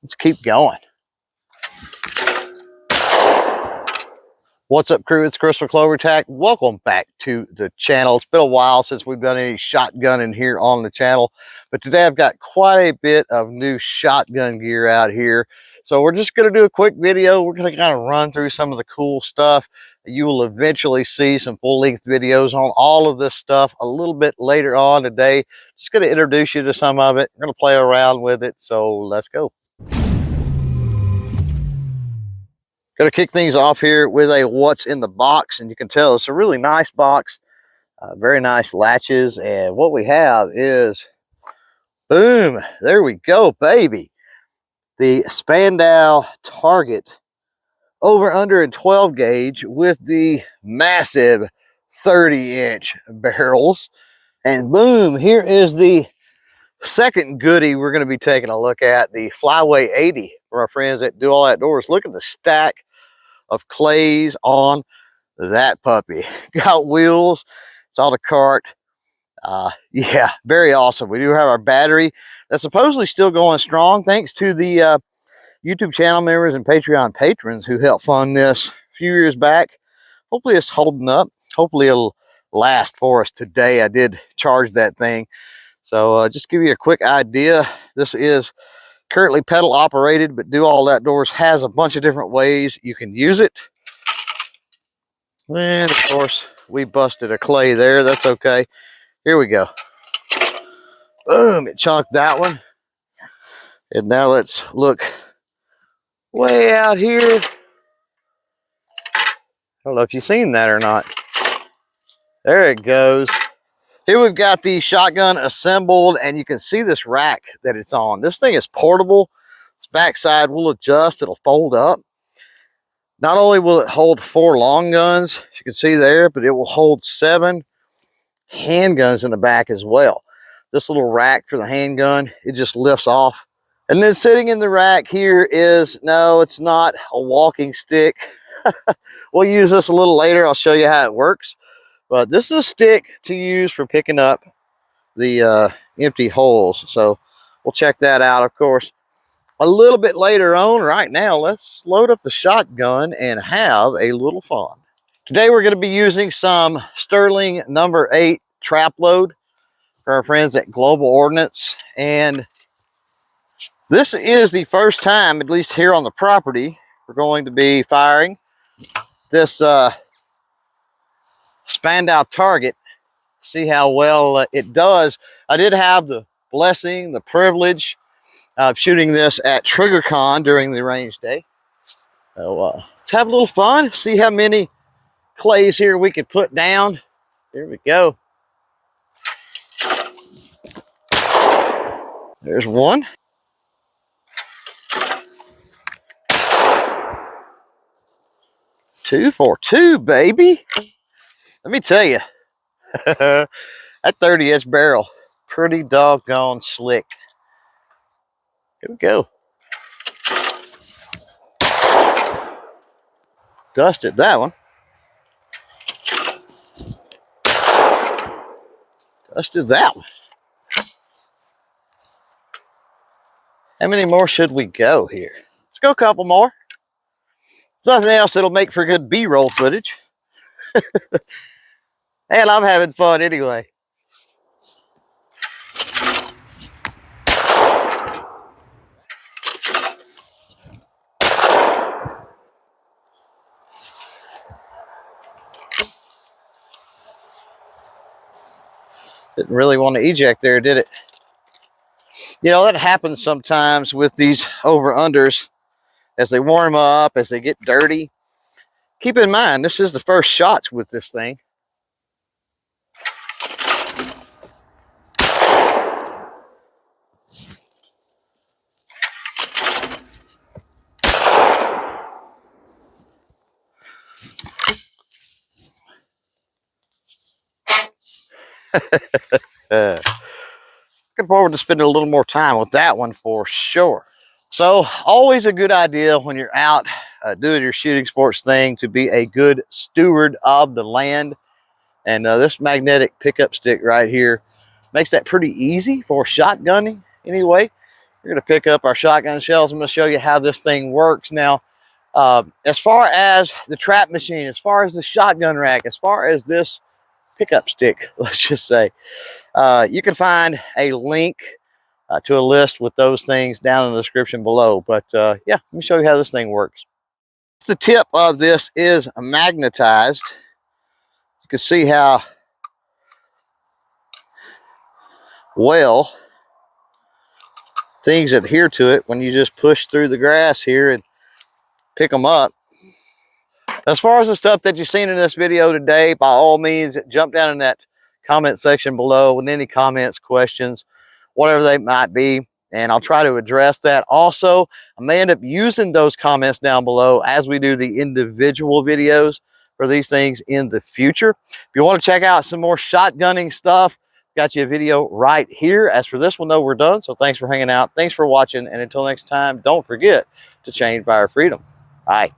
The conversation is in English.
let's keep going. What's up, crew? It's Chris from CloverTac. Welcome back to the channel. It's been a while since we've done any shotgunning here on the channel, but today I've got quite a bit of new shotgun gear out here. So we're just going to do a quick video. We're going to kind of run through some of the cool stuff. You will eventually see some full-length videos on all of this stuff a little bit later on today. Just going to introduce you to some of it. We're going to play around with it. So let's go. Going to kick things off here with a what's in the box, and you can tell it's a really nice box, very nice latches, and what we have is, boom, there we go, baby. The Spandau Target over, under, and 12 gauge with the massive 30-inch barrels, and boom, here is the second goodie we're going to be taking a look at, the Flyway 80 for our friends that do all outdoors. Look at the stack of clays on that puppy. Got wheels, it's on a cart. Yeah, very awesome. We do have our battery that's supposedly still going strong thanks to the YouTube channel members and Patreon patrons who helped fund this a few years back. Hopefully it's holding up. Hopefully it'll last for us today. I did charge that thing. So just give you a quick idea. This is currently pedal operated, but Do All Outdoors has a bunch of different ways you can use it. And of course, we busted a clay there. That's okay. Here we go. Boom, it chunked that one. And now let's look way out here. I don't know if you've seen that or not. There it goes. Here we've got the shotgun assembled, and you can see this rack that it's on. This thing is portable. Its backside will adjust. It'll fold up. Not only will it hold 4 long guns, as you can see there, but it will hold 7 handguns in the back as well. This little rack for the handgun, it just lifts off. And then sitting in the rack here is, no, it's not a walking stick. We'll use this a little later. I'll show you how it works. But this is a stick to use for picking up the empty holes. So we'll check that out, of course, a little bit later on. Right now, let's load up the shotgun and have a little fun. Today, we're going to be using some Sterling number 8 trap load for our friends at Global Ordnance. And this is the first time, at least here on the property, we're going to be firing this Spandau Target. See how well it does. I did have the blessing, the privilege of shooting this at TriggerCon during the range day. So let's have a little fun. See how many clays here we could put down. Here we go. There's one. Two for two, baby. Let me tell you, that 30-inch barrel, pretty doggone slick. Here we go. Dusted that one. Dusted that one. How many more should we go here? Let's go a couple more. If nothing else, it'll make for good B-roll footage. And I'm having fun anyway. Didn't really want to eject there, did it? You know, that happens sometimes with these over-unders. As they warm up, as they get dirty. Keep in mind, this is the first shots with this thing. Looking forward to spending a little more time with that one for sure. So always a good idea when you're out doing your shooting sports thing to be a good steward of the land. And this magnetic pickup stick right here makes that pretty easy for shotgunning anyway. We're going to pick up our shotgun shells. I'm going to show you how this thing works. Now, as far as the trap machine, as far as the shotgun rack, as far as this pickup stick, let's just say, you can find a link to a list with those things down in the description below. But yeah, let me show you how this thing works. The tip of this is magnetized. You can see how well things adhere to it when you just push through the grass here and pick them up. As far as the stuff that you've seen in this video today, by all means, jump down in that comment section below with any comments, questions, whatever they might be, and I'll try to address that. Also, I may end up using those comments down below as we do the individual videos for these things in the future. If you want to check out some more shotgunning stuff, got you a video right here. As for this one, though, we're done. So thanks for hanging out. Thanks for watching. And until next time, don't forget to chain fire freedom. Bye.